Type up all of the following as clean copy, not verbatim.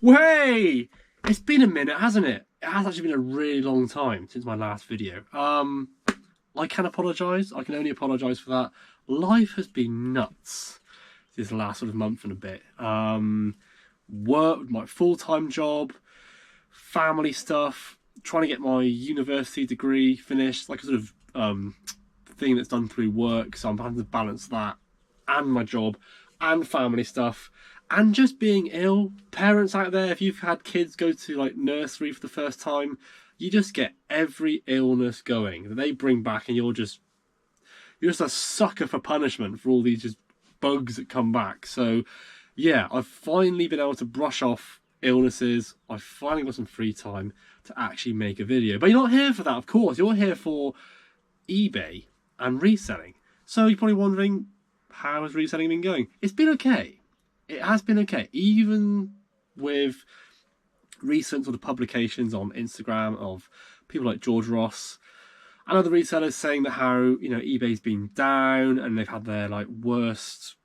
Way! It's been a minute, hasn't it? It has actually been a really long time since my last video. I can apologise. I can only apologise for that. Life has been nuts this last sort of month and a bit. Work, my full-time job, family stuff, trying to get my university degree finished, like a sort of thing that's done through work. So I'm having to balance that and my job and family stuff and just being ill. Parents out there, if you've had kids go to like nursery for the first time, you just get every illness going that they bring back, and you're just a sucker for punishment for all these just bugs that come back. So yeah, I've finally been able to brush off illnesses. I've finally got some free time to actually make a video. But you're not here for that, of course. You're here for eBay and reselling. So you're probably wondering, how has reselling been going? It's been okay. It has been okay. Even with recent sort of publications on Instagram of people like George Ross and other resellers saying that how, eBay's been down and they've had their like worst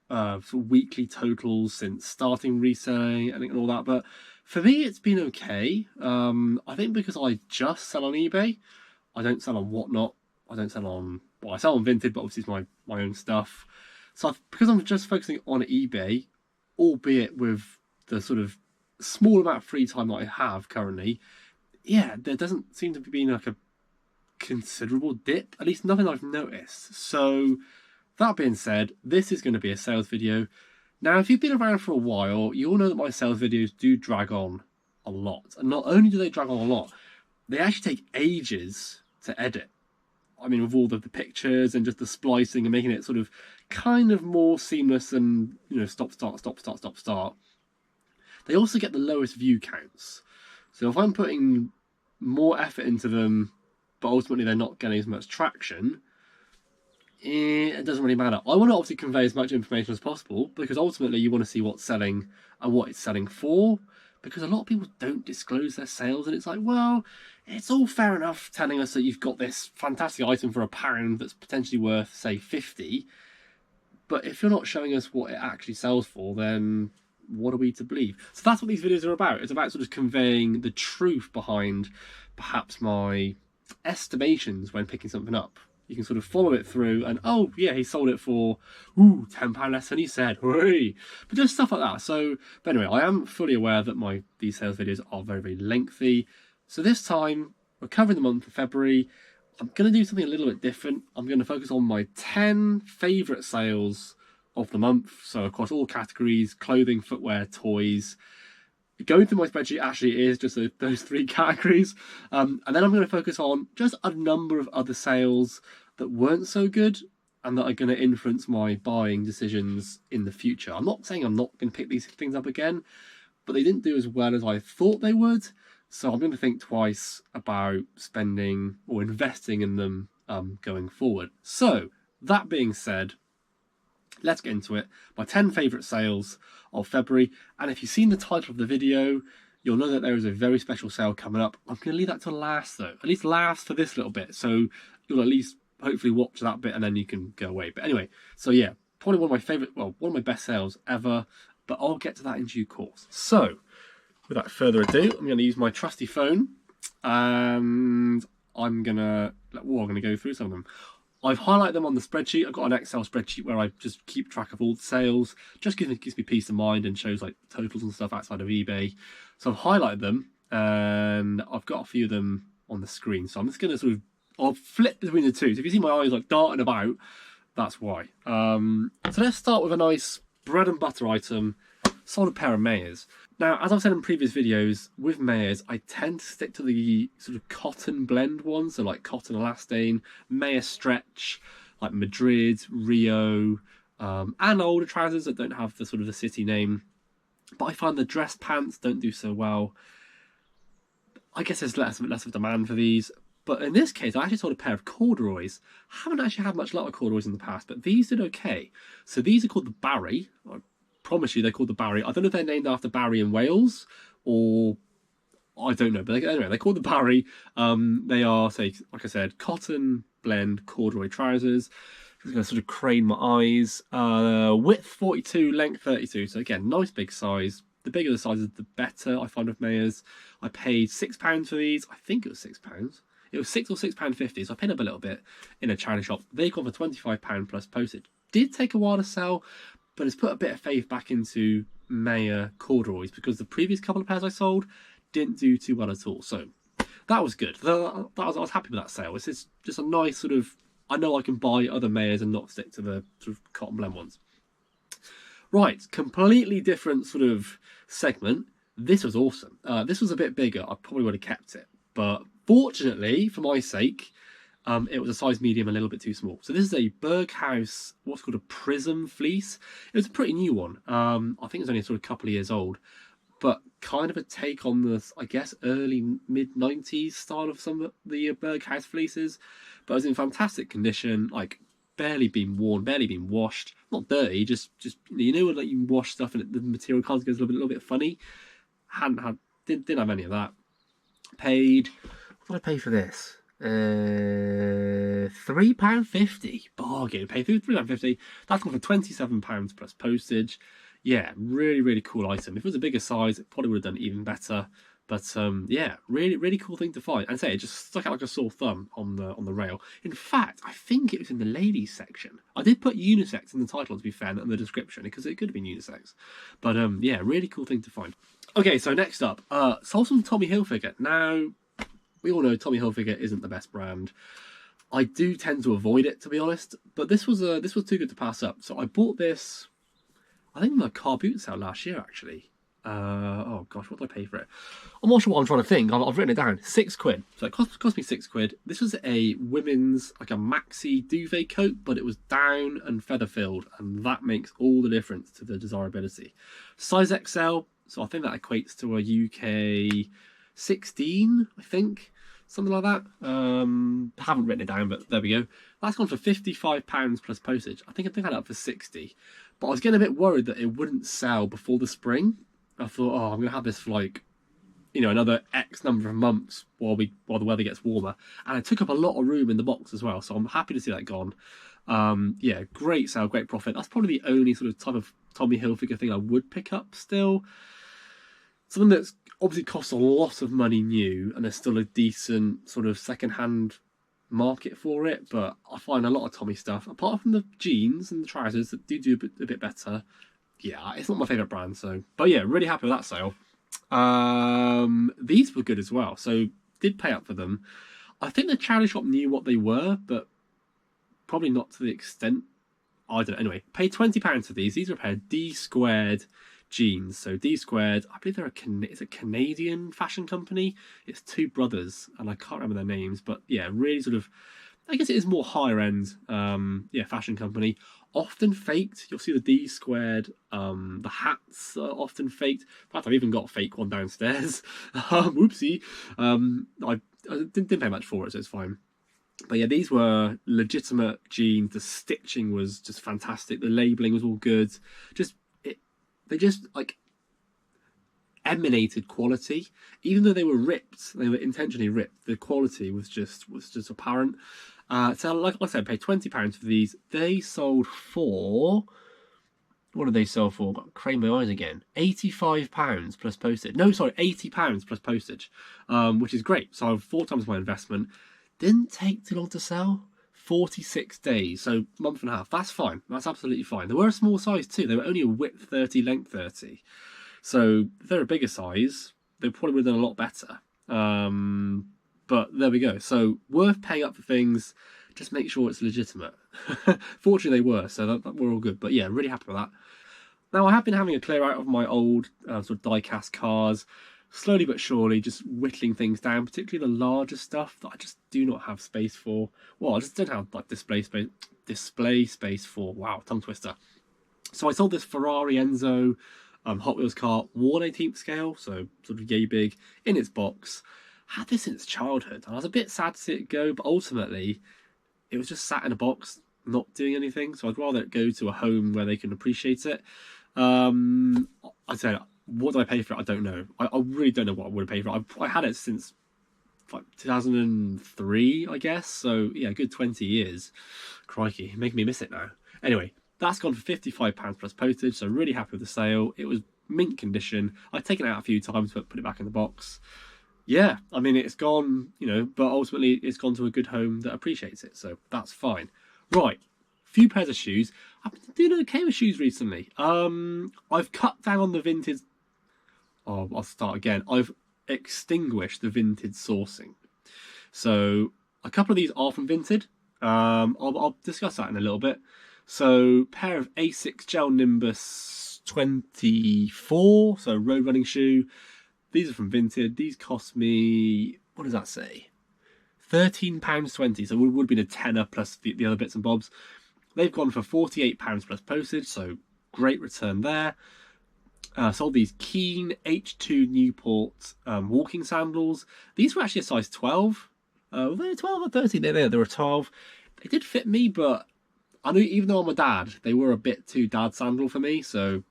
sort of weekly totals since starting reselling and all that. But for me, it's been okay. I think because I just sell on eBay. I don't sell on Whatnot. I don't sell on, well, I sell on Vinted, but obviously it's my own stuff. So because I'm just focusing on eBay, albeit with the sort of small amount of free time that I have currently, yeah, there doesn't seem to be being like a considerable dip, at least nothing I've noticed. So that being said, this is going to be a sales video. Now, if you've been around for a while, you all know that my sales videos do drag on a lot. And not only do they drag on a lot, they actually take ages to edit. I mean, with all the pictures and just the splicing and making it sort of kind of more seamless and, stop, start, stop, start, stop, start. They also get the lowest view counts. So if I'm putting more effort into them, but ultimately they're not getting as much traction, it doesn't really matter. I want to obviously convey as much information as possible, because ultimately you want to see what's selling and what it's selling for, because a lot of people don't disclose their sales, and it's like, well, it's all fair enough telling us that you've got this fantastic item for £1 that's potentially worth, say, 50, but if you're not showing us what it actually sells for, then what are we to believe? So that's what these videos are about. It's about sort of conveying the truth behind perhaps my estimations when picking something up. You can sort of follow it through and, oh yeah, he sold it for £10 less than he said. Hooray! But just stuff like that. So, but anyway, I am fully aware that these sales videos are very, very lengthy. So this time, we're covering the month of February. I'm going to do something a little bit different. I'm going to focus on my 10 favourite sales of the month. So across all categories: clothing, footwear, toys. Going through my spreadsheet actually is just those 3 categories. And then I'm going to focus on just a number of other sales that weren't so good and that are going to influence my buying decisions in the future. I'm not saying I'm not going to pick these things up again, but they didn't do as well as I thought they would. So I'm going to think twice about spending or investing in them going forward. So that being said, let's get into it. My 10 favourite sales of February. And if you've seen the title of the video, you'll know that there is a very special sale coming up. I'm going to leave that to last, though. At least last for this little bit. So you'll at least hopefully watch that bit and then you can go away. But anyway, so yeah, probably one of my favourite, well, one of my best sales ever. But I'll get to that in due course. So without further ado, I'm going to use my trusty phone. And I'm going to go through some of them. I've highlighted them on the spreadsheet. I've got an Excel spreadsheet where I just keep track of all the sales. Just gives me peace of mind and shows like totals and stuff outside of eBay. So I've highlighted them and I've got a few of them on the screen. So I'm just going to I'll flip between the two. So if you see my eyes like darting about, that's why. So let's start with a nice bread and butter item, solid pair of Mayors. Now, as I've said in previous videos, with Mayors, I tend to stick to the sort of cotton blend ones, so like cotton elastane, Mayor stretch, like Madrid, Rio, and older trousers that don't have the sort of the city name. But I find the dress pants don't do so well. I guess there's less of demand for these. But in this case, I actually sold a pair of corduroys. I haven't actually had much luck with corduroys in the past, but these did okay. So these are called the Barry. I promise you they're called the Barry. I don't know if they're named after Barry in Wales or I don't know, but anyway, they're called the Barry. They are, say, like I said, cotton blend corduroy trousers. I'm going to sort of crane my eyes. Width 42, length 32. So again, nice big size, the bigger the sizes, the better I find with Mayors. I paid £6 for these. I think it was £6. It was £6 or £6.50, so I paid up a little bit in a charity shop. They gone for £25 plus postage. Did take a while to sell, but it's put a bit of faith back into Mayor corduroys, because the previous couple of pairs I sold didn't do too well at all. So that was good. I was happy with that sale. It's just a nice sort of, I know I can buy other Mayors and not stick to the sort of cotton blend ones. Right, completely different sort of segment. This was awesome. This was a bit bigger. I probably would have kept it, but fortunately for my sake, it was a size medium, a little bit too small. So this is a Berghaus, what's called a Prism fleece. It was a pretty new one. I think it was only sort of a couple of years old, but kind of a take on the, I guess, early mid-90s style of some of the Berghaus fleeces. But it was in fantastic condition, like barely been worn, barely been washed, not dirty, just you know when like you wash stuff and the material kind of goes a little bit funny. Didn't have any of that. Paid, what did I pay for this? £3.50 bargain. Paid £3.50. That's gone for £27 plus postage. Yeah, really cool item. If it was a bigger size, it probably would have done even better. But yeah, really cool thing to find. And say it just stuck out like a sore thumb on the rail. In fact, I think it was in the ladies section. I did put unisex in the title, to be fair, and the description, because it could have been unisex. But yeah, really cool thing to find. Okay, so next up, sold some Tommy Hilfiger. Now, we all know Tommy Hilfiger isn't the best brand. I do tend to avoid it, to be honest. But this was too good to pass up. So I bought this, I think, in my car boot sale last year, actually. Oh gosh, what did I pay for it? I'm not sure what I'm trying to think. I've written it down. £6. So it cost me £6. This was a women's, like a maxi duvet coat, but it was down and feather filled, and that makes all the difference to the desirability. Size XL, so I think that equates to a UK 16, I think, something like that. Haven't written it down, but there we go. That's gone for £55 plus postage. I think I had it up for 60, but I was getting a bit worried that it wouldn't sell before the spring. I thought, oh, I'm gonna have this for like, you know, another X number of months while the weather gets warmer, and it took up a lot of room in the box as well. So I'm happy to see that gone. Yeah, great sale, great profit. That's probably the only sort of type of Tommy Hilfiger thing I would pick up still. Something that's obviously costs a lot of money new, and there's still a decent sort of second-hand market for it. But I find a lot of Tommy stuff, apart from the jeans and the trousers that do a bit better. Yeah, it's not my favourite brand, so... But yeah, really happy with that sale. These were good as well, so did pay up for them. I think the charity shop knew what they were, but probably not to the extent... I don't know. Anyway, paid £20 for these. These were a pair of D Squared jeans. So D Squared, I believe it's a Canadian fashion company. It's two brothers, and I can't remember their names, but yeah, really sort of... I guess it is more higher end, yeah, fashion company. Often faked. You'll see the D Squared. The hats are often faked. In fact, I've even got a fake one downstairs. Whoopsie. I didn't pay much for it, so it's fine. But yeah, these were legitimate jeans. The stitching was just fantastic. The labelling was all good. They just like emanated quality. Even though they were ripped, they were intentionally ripped. The quality was just apparent. So like I said, I paid £20 for these. They sold for, what did they sell for? Got to crane my eyes again. £85 plus postage. No, sorry, £80 plus postage, which is great. So 4 times my investment. Didn't take too long to sell. 46 days, so month and a half. That's fine. That's absolutely fine. They were a small size too. They were only a width 30, length 30. So if they're a bigger size, they probably would have done a lot better. But there we go. So worth paying up for things. Just make sure it's legitimate. Fortunately, they were, so that we're all good. But yeah, really happy with that. Now, I have been having a clear out of my old sort of die-cast cars. Slowly but surely, just whittling things down, particularly the larger stuff that I just do not have space for. Well, I just don't have like display space for. Wow, tongue twister. So I sold this Ferrari Enzo Hot Wheels car, 1/18th scale, so sort of yay big, in its box. Had this since childhood, and I was a bit sad to see it go, but ultimately, it was just sat in a box, not doing anything. So I'd rather it go to a home where they can appreciate it. I'd say, what did I pay for it? I don't know. I really don't know what I would have paid for it. I had it since like 2003, I guess. So yeah, a good 20 years. Crikey, making me miss it now. Anyway, that's gone for £55 plus postage. So really happy with the sale. It was mint condition. I've taken it out a few times, but put it back in the box. Yeah, I mean, it's gone, you know, but ultimately it's gone to a good home that appreciates it, so that's fine. Right, few pairs of shoes. I've been doing okay with shoes recently. I've cut down on the vintage. Oh, I'll start again. I've extinguished the vintage sourcing. So a couple of these are from Vinted. I'll discuss that in a little bit. So pair of Asics Gel Nimbus 24, so road running shoe. These are from Vinted. These cost me, what does that say? £13.20. So it would have been a tenner plus the other bits and bobs. They've gone for £48 plus postage, so great return there. Sold these Keen H2 Newport walking sandals. These were actually a size 12. Were they 12 or 13? They were 12. They did fit me, but I knew, even though I'm a dad, they were a bit too dad sandal for me, so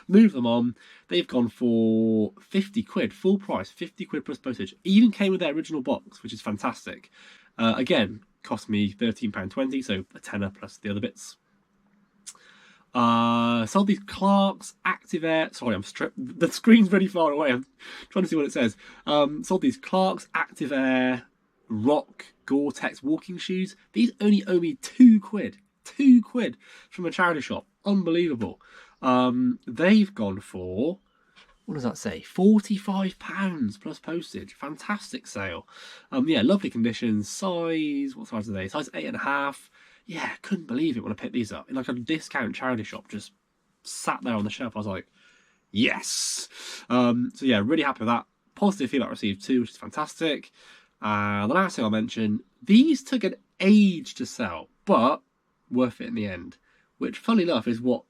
move them on. They've gone for 50 quid, full price, 50 quid plus postage. Even came with their original box, which is fantastic. Again, cost me £13.20, so a tenner plus the other bits. Sold these Clarks Active Air. Sorry, the screen's really far away. I'm trying to see what it says. Sold these Clarks Active Air Rock Gore-Tex walking shoes. These only owe me £2. £2 from a charity shop. Unbelievable. They've gone for, what does that say? £45 plus postage. Fantastic sale. Yeah, lovely conditions. Size, what size are they? Size 8.5. Yeah, couldn't believe it when I picked these up in like a discount charity shop. Just sat there on the shelf. I was like, yes. So yeah, really happy with that. Positive feedback received too, which is fantastic. The last thing I'll mention, these took an age to sell, but worth it in the end. Which, funny enough, is what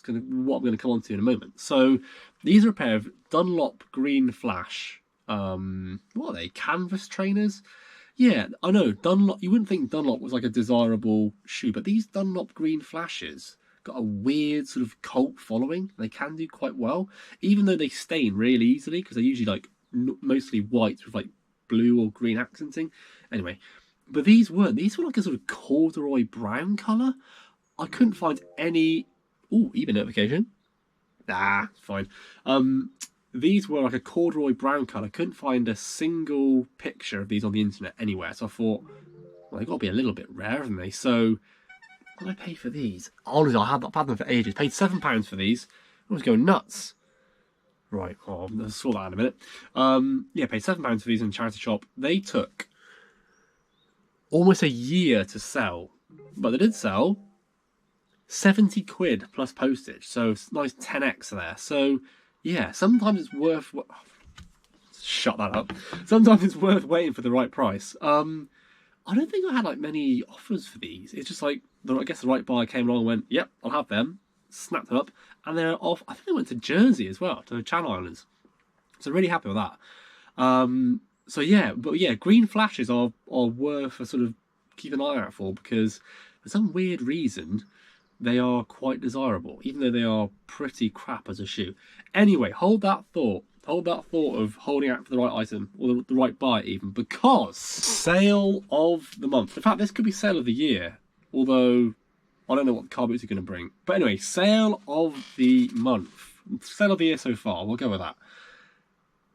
I'm going to come on to in a moment. So these are a pair of Dunlop Green Flash. What are they? Canvas trainers. Yeah, I know, Dunlop, you wouldn't think Dunlop was like a desirable shoe, but these Dunlop Green Flashes got a weird sort of cult following. They can do quite well, even though they stain really easily, because they're usually like mostly white with like blue or green accenting. Anyway, but these weren't. These were like a sort of corduroy brown colour. I couldn't find any... Ooh, eBay notification. Nah, fine. These were like a corduroy brown colour. Couldn't find a single picture of these on the internet anywhere. So I thought, well, they've got to be a little bit rare, haven't they? So, what did I pay for these? Honestly, I've had them for ages. Paid £7 for these. I was going nuts. Right, oh, I'll sort that out in a minute. Yeah, paid £7 for these in a charity shop. They took almost a year to sell. But they did sell 70 quid plus postage. So, nice 10x there. So... yeah, sometimes it's worth... shut that up. Sometimes it's worth waiting for the right price. I don't think I had like many offers for these. It's just like, I guess the right buyer came along and went, yep, I'll have them. Snapped them up. And they're off. I think they went to Jersey as well, to the Channel Islands. So really happy with that. So yeah, but yeah, green flashes are worth a sort of keep an eye out for, because for some weird reason... they are quite desirable, even though they are pretty crap as a shoe. Anyway, hold that thought. Hold that thought of holding out for the right item, or the right buy even, because sale of the month. In fact, this could be sale of the year, although I don't know what the car boots are going to bring. But anyway, sale of the month. Sale of the year so far, we'll go with that.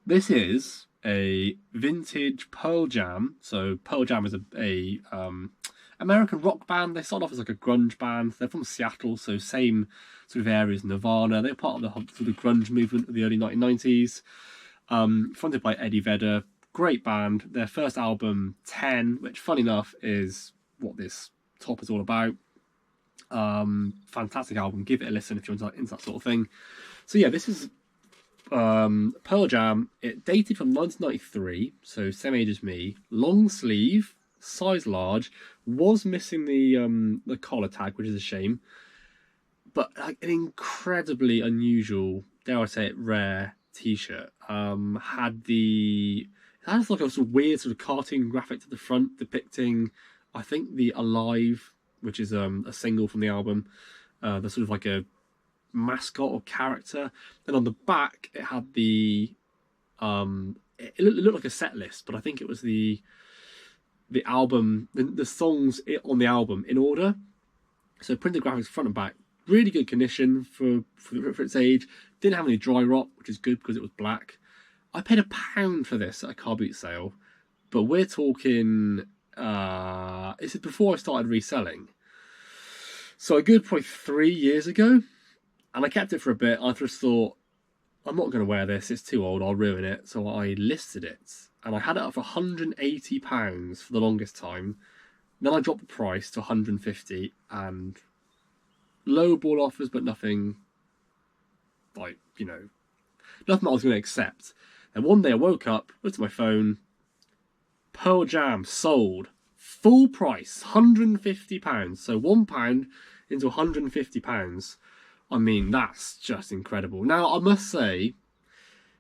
This is a vintage Pearl Jam. So Pearl Jam is a American rock band. They started off as like a grunge band. They're from Seattle, so same sort of area as Nirvana. They're part of the sort of grunge movement of the early 1990s. Fronted by Eddie Vedder. Great band. Their first album, 10, which funny enough is what this top is all about. Fantastic album. Give it a listen if you're into that sort of thing. So yeah, this is Pearl Jam. It dated from 1993, so same age as me. Long sleeve, size large. Was missing the collar tag, which is a shame. But like an incredibly unusual, dare I say it, rare t-shirt. Had like a sort of weird sort of cartoon graphic to the front depicting, I think, the Alive, which is a single from the album. The sort of like a mascot or character. And on the back it had it looked like a set list, but I think it was the album, the songs on the album in order. So printed graphics front and back, really good condition for its age. Didn't have any dry rot, which is good because it was black. I paid £1 for this at a car boot sale, but we're talking, this is before I started reselling. So a good probably 3 years ago, and I kept it for a bit. I just thought, I'm not going to wear this, it's too old, I'll ruin it. So I listed it, and I had it up for £180 for the longest time. Then I dropped the price to £150, and low ball offers, but nothing like, you know, nothing I was going to accept. And one day I woke up, looked at my phone, Pearl Jam sold, full price, £150. So £1 into £150. I mean, that's just incredible. Now, I must say,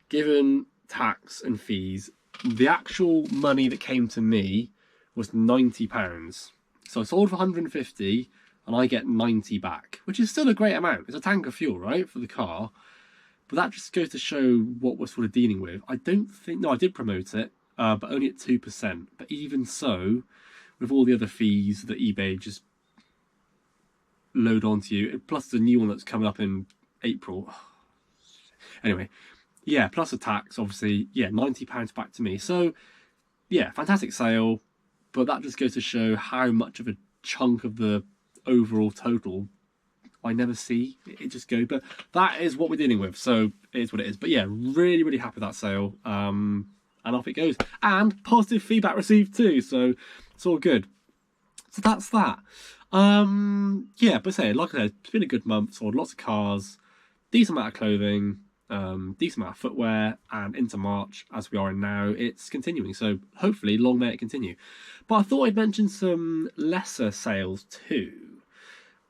given tax and fees, the actual money that came to me was £90. So I sold for £150 and I get 90 back, which is still a great amount. It's a tank of fuel, right, for the car. But that just goes to show what we're sort of dealing with. I don't think, no, I did promote it, but only at 2%. But even so, with all the other fees that eBay just load onto you, plus the new one that's coming up in April. Anyway, yeah, plus the tax, obviously, yeah, £90 back to me. So, yeah, fantastic sale. But that just goes to show how much of a chunk of the overall total I never see it just go. But that is what we're dealing with. So it is what it is. But yeah, really, really happy with that sale. And off it goes. And positive feedback received too. So it's all good. So that's that. Yeah, but say, like I said, it's been a good month. Sold lots of cars, decent amount of clothing, decent amount of footwear, and into March, as we are in now, it's continuing. So hopefully, long may it continue. But I thought I'd mention some lesser sales too.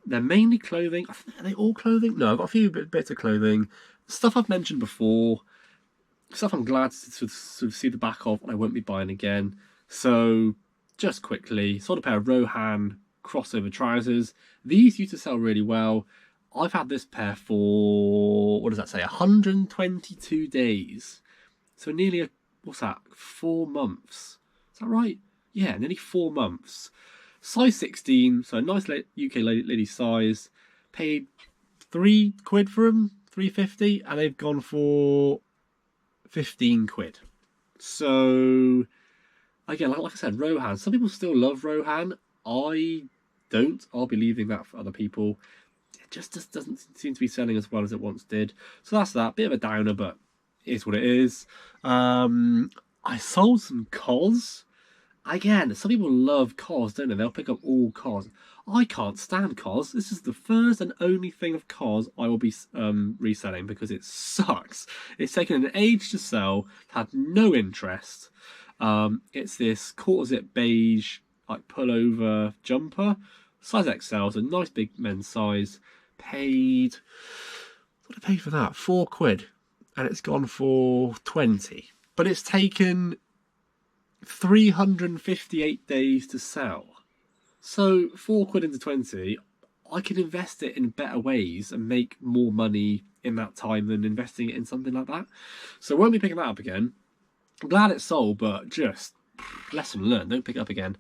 They're mainly clothing. Are they all clothing? No, I've got a few bits of clothing. Stuff I've mentioned before. Stuff I'm glad to sort of see the back of and I won't be buying again. So, just quickly, sold a pair of Rohan crossover trousers. These used to sell really well. I've had this pair for, what does that say, 122 days. So nearly, 4 months. Is that right? Yeah, nearly 4 months. Size 16, so a nice UK lady size. Paid £3 for them, £3.50, and they've gone for £15. So, again, like I said, Rohan. Some people still love Rohan. I don't. I'll be leaving that for other people. It just doesn't seem to be selling as well as it once did. So that's that. Bit of a downer, but it is what it is. I sold some COS. Again, some people love COS, don't they? They'll pick up all COS. I can't stand COS. This is the first and only thing of COS I will be reselling because it sucks. It's taken an age to sell, had no interest. It's this quarter zip beige like pullover jumper, size XL, so nice big men's size. Paid, what did I pay for that? £4, and it's gone for 20. But it's taken 358 days to sell. So £4 into 20, I can invest it in better ways and make more money in that time than investing it in something like that. So I won't be picking that up again. I'm glad it's sold, but just lesson learned, don't pick it up again.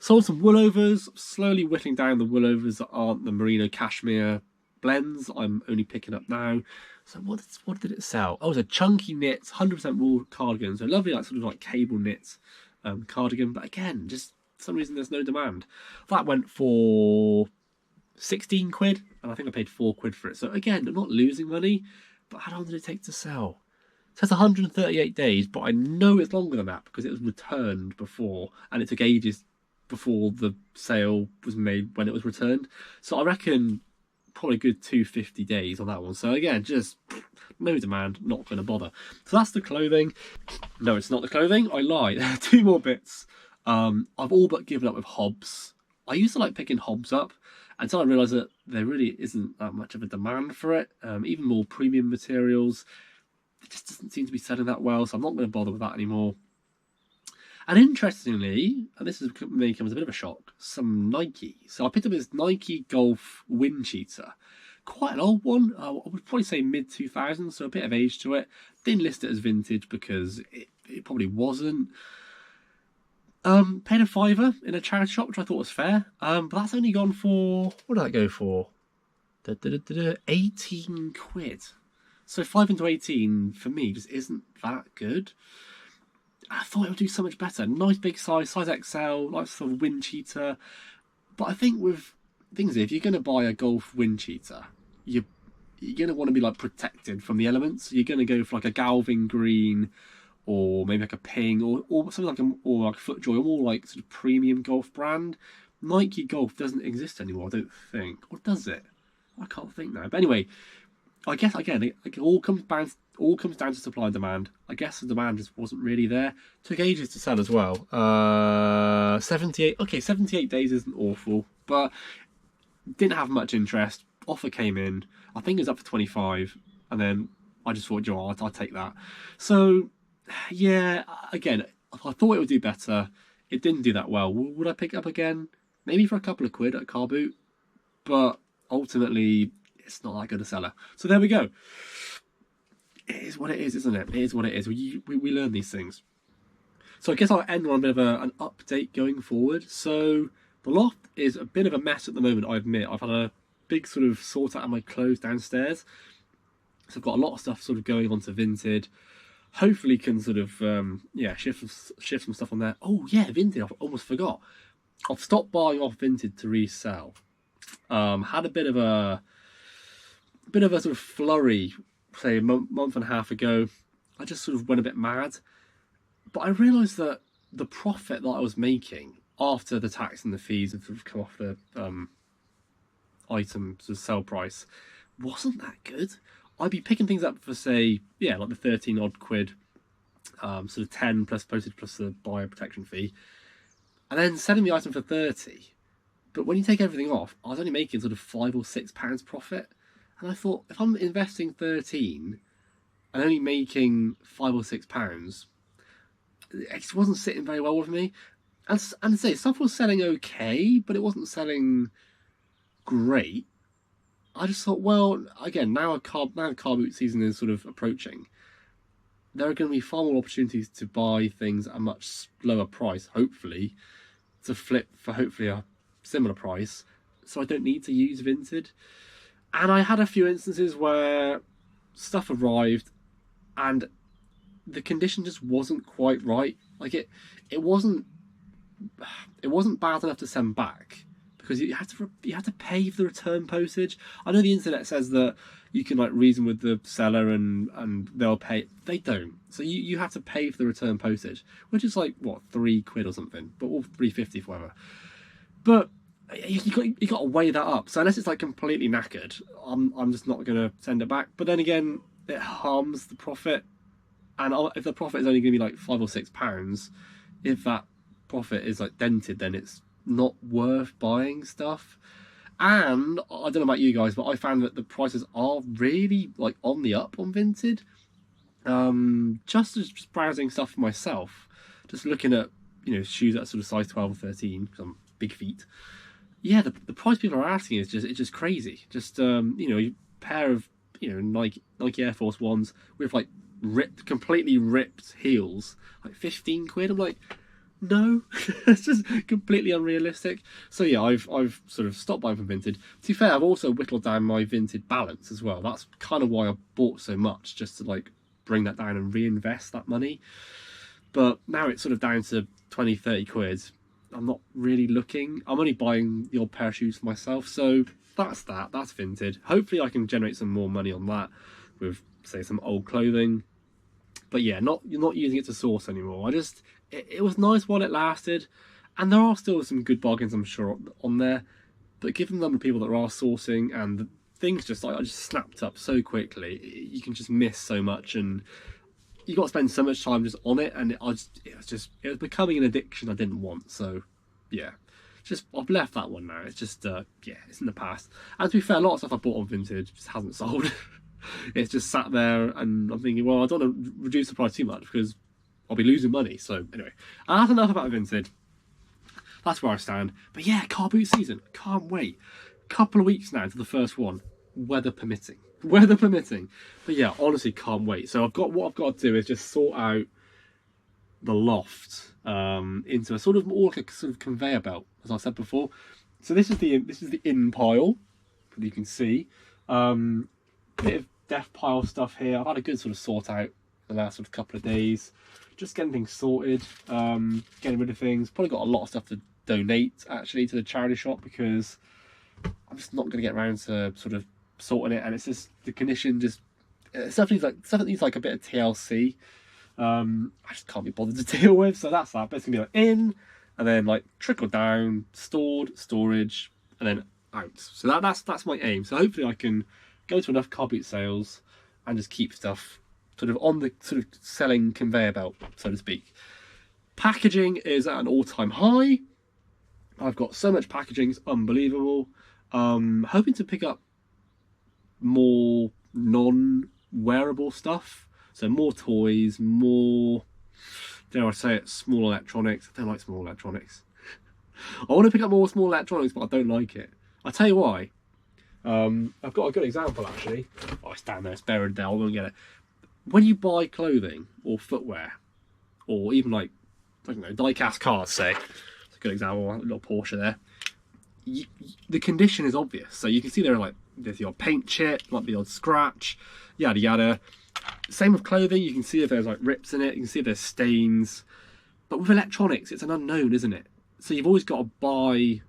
Sold some woolovers, slowly whittling down the woolovers that aren't the merino cashmere blends I'm only picking up now. So what did it sell? Oh, it was a chunky knit, 100% wool cardigan. So lovely, like sort of like cable knit cardigan. But again, just for some reason there's no demand. That went for £16, and I think I paid £4 for it. So again, I'm not losing money, but how long did it take to sell? It says 138 days, but I know it's longer than that because it was returned before, and it took ages before the sale was made when it was returned. So I reckon probably a good 250 days on that one. So again, just no demand, not going to bother. So that's the clothing. No, it's not the clothing. I lie. There are 2 more bits. I've all but given up with hobs. I used to like picking hobs up until I realised that there really isn't that much of a demand for it. Even more premium materials, it just doesn't seem to be selling that well. So I'm not going to bother with that anymore. And interestingly, and this may come as a bit of a shock, some Nike. So I picked up this Nike Golf Wind Cheater. Quite an old one. I would probably say mid-2000s, so a bit of age to it. Didn't list it as vintage because it probably wasn't. Paid a £5 in a charity shop, which I thought was fair. But that's only gone for, what did that go for? £18. So 5 into 18 for me just isn't that good. I thought it would do so much better. Nice big size XL, nice sort of wind cheater. But I think with things, if you're going to buy a golf wind cheater, you're going to want to be like protected from the elements. You're going to go for like a Galvin green, or maybe like a Ping, or something like or like FootJoy, or more like sort of premium golf brand. Nike Golf doesn't exist anymore, I don't think, or does it? I can't think now. But anyway, I guess again, it all comes down to supply and demand. I guess the demand just wasn't really there. Took ages to sell as well. 78. Okay, 78 days isn't awful, but didn't have much interest. Offer came in. I think it was up for 25, and then I just thought, Joe, I'll take that. So yeah, again, I thought it would do better. It didn't do that well. Would I pick it up again? Maybe for a couple of quid at a car boot, but ultimately it's not that good a seller. So there we go. It is what it is, isn't it? It is what it is. We learn these things. So I guess I'll end on a bit of an update going forward. So the loft is a bit of a mess at the moment, I admit. I've had a big sort of sort out of my clothes downstairs. So I've got a lot of stuff sort of going on to Vinted. Hopefully can sort of, shift some stuff on there. Oh yeah, Vinted, I almost forgot. I've stopped buying off Vinted to resell. Had a bit of a sort of flurry, say a month and a half ago. I just sort of went a bit mad. But I realised that the profit that I was making after the tax and the fees have sort of come off the item sort of sell price wasn't that good. I'd be picking things up for, say, like the 13 odd quid, sort of 10 plus postage plus the buyer protection fee, and then selling the item for 30. But when you take everything off, I was only making sort of £5 or £6 profit. And I thought, if I'm investing 13 and only making £5 or £6, it just wasn't sitting very well with me. And to say, stuff was selling okay, but it wasn't selling great. I just thought, well, again, now the car boot season is sort of approaching. There are going to be far more opportunities to buy things at a much lower price, hopefully, to flip for hopefully a similar price. So I don't need to use Vinted. And I had a few instances where stuff arrived and the condition just wasn't quite right. Like it wasn't bad enough to send back, because you had to pay for the return postage. I know the internet says that you can like reason with the seller and they'll pay. They don't. So you have to pay for the return postage, which is like what, £3 or something, but all £3.50 for whatever. But you got to weigh that up. So unless it's like completely knackered, I'm just not going to send it back. But then again, it harms the profit. And if the profit is only going to be like £5 or £6, if that profit is like dented, then it's not worth buying stuff. And I don't know about you guys, but I found that the prices are really like on the up on Vinted. Just browsing stuff for myself, just looking at shoes that are sort of size 12 or 13, because I'm big feet. Yeah, the price people are asking is just crazy. Just a pair of Nike Air Force Ones with like completely ripped heels, like 15 quid. I'm like, no, it's just completely unrealistic. So yeah, I've sort of stopped buying from Vinted. To be fair, I've also whittled down my Vinted balance as well. That's kind of why I bought so much, just to like bring that down and reinvest that money. But now it's sort of down to 20-30 quid. I'm not really looking. I'm only buying the odd pair of shoes for myself. So that's Vinted. Hopefully I can generate some more money on that with, say, some old clothing. But yeah, you're not using it to source anymore. It was nice while it lasted, and there are still some good bargains, I'm sure, on there. But given the number of people that are sourcing, and the things I just snapped up so quickly, you can just miss so much, and you got to spend so much time just on it, and it was becoming an addiction I didn't want. So yeah, I've left that one now. It's just it's in the past. And to be fair, a lot of stuff I bought on Vinted just hasn't sold. It's just sat there, and I'm thinking, well, I don't want to reduce the price too much because I'll be losing money. So anyway, that's enough about Vinted. That's where I stand. But yeah, car boot season, can't wait. Couple of weeks now to the first one, weather permitting. But yeah, honestly, can't wait. So what I've got to do is just sort out the loft into a sort of more like a sort of conveyor belt, as I said before. So this is the in pile that you can see. Bit of death pile stuff here. I've had a good sort of sort out the last sort of couple of days. Just getting things sorted, getting rid of things. Probably got a lot of stuff to donate actually to the charity shop, because I'm just not going to get around to sort of sorting it, and it's just the condition just stuff that needs like a bit of TLC. I just can't be bothered to deal with, so that's that. But it's gonna be like in, and then like trickle down, stored, storage, and then out. So that's my aim. So hopefully I can go to enough car boot sales and just keep stuff sort of on the sort of selling conveyor belt, so to speak. Packaging is at an all-time high. I've got so much packaging, it's unbelievable. Hoping to pick up more non-wearable stuff. So more toys, more, dare I say it, small electronics. I don't like small electronics. I want to pick up more small electronics, but I don't like it. I'll tell you why. I've got a good example actually. Oh, it's down there, it's buried there, I won't get it. When you buy clothing or footwear, or even like, I don't know, die-cast cars, say, it's a good example, a little Porsche there. The condition is obvious, so you can see there are like, there's the odd paint chip, might be the odd scratch, yada yada. Same with clothing, you can see if there's like rips in it, you can see if there's stains. But with electronics, it's an unknown, isn't it? So you've always got to buy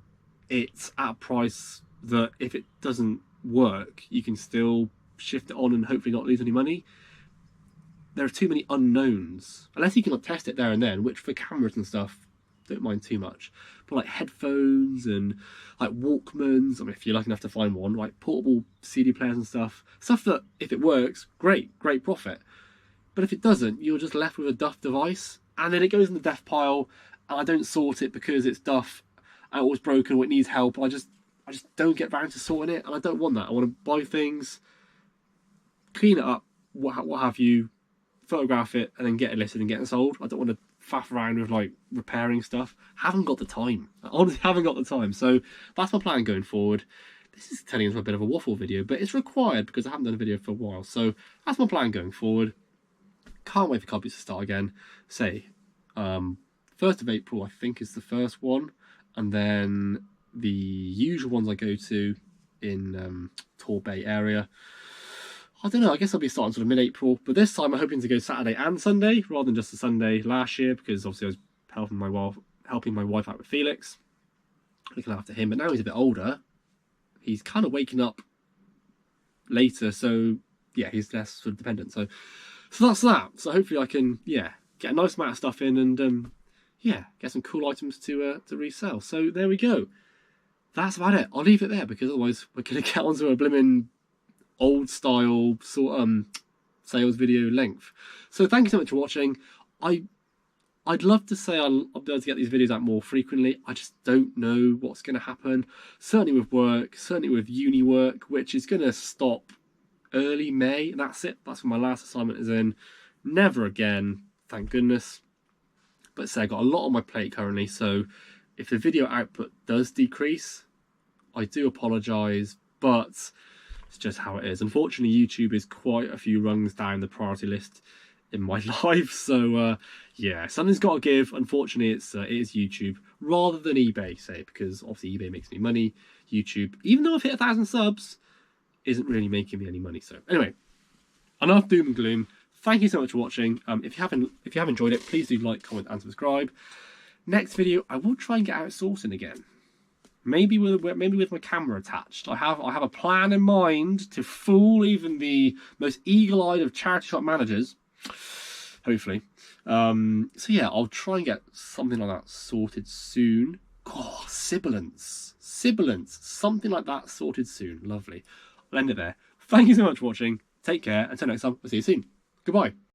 it at a price that if it doesn't work, you can still shift it on and hopefully not lose any money. There are too many unknowns, unless you can like, test it there and then, which for cameras and stuff, don't mind too much. But like headphones and like Walkmans, I mean, if you're lucky enough to find one, like portable CD players and stuff that if it works, great profit. But if it doesn't, you're just left with a duff device, and then it goes in the death pile, and I don't sort it because it's duff and it was broken or it needs help. I just don't get round to sorting it, and I don't want that. I want to buy things, clean it up, what have you, photograph it, and then get it listed and get it sold. I don't want to faff around with like repairing stuff. Haven't got the time. I honestly haven't got the time. So that's my plan going forward. This is turning into a bit of a waffle video, but it's required because I haven't done a video for a while. So that's my plan going forward. Can't wait for copies to start again. Say 1st of April I think is the first one, and then the usual ones I go to in Torbay area, I don't know, I guess I'll be starting sort of mid-April, but this time I'm hoping to go Saturday and Sunday rather than just a Sunday last year, because obviously I was helping my wife out with Felix, looking after him. But now he's a bit older, he's kind of waking up later, so yeah, he's less sort of dependent. So that's that. So hopefully I can, yeah, get a nice amount of stuff in and yeah, get some cool items to resell. So there we go. That's about it. I'll leave it there because otherwise we're going to get onto a blimmin' old style sort sales video length. So thank you so much for watching. I'd love to say I'll be able to get these videos out more frequently. I just don't know what's going to happen. Certainly with work, certainly with uni work, which is going to stop early May, and that's it. That's when my last assignment is in. Never again, thank goodness. But say I've got a lot on my plate currently, so if the video output does decrease, I do apologise, but it's just how it is. Unfortunately, YouTube is quite a few rungs down the priority list in my life, so yeah, something's got to give. Unfortunately, it is YouTube rather than eBay, say, because obviously eBay makes me money. YouTube, even though I've hit 1,000 subs, isn't really making me any money. So anyway, enough doom and gloom. Thank you so much for watching. If you have enjoyed it, please do like, comment, and subscribe. Next video, I will try and get outsourcing again. Maybe with my camera attached. I have a plan in mind to fool even the most eagle-eyed of charity shop managers. Hopefully. So yeah, I'll try and get something like that sorted soon. Oh, sibilance, something like that sorted soon. Lovely. I'll end it there. Thank you so much for watching. Take care. Until next time, I'll see you soon. Goodbye.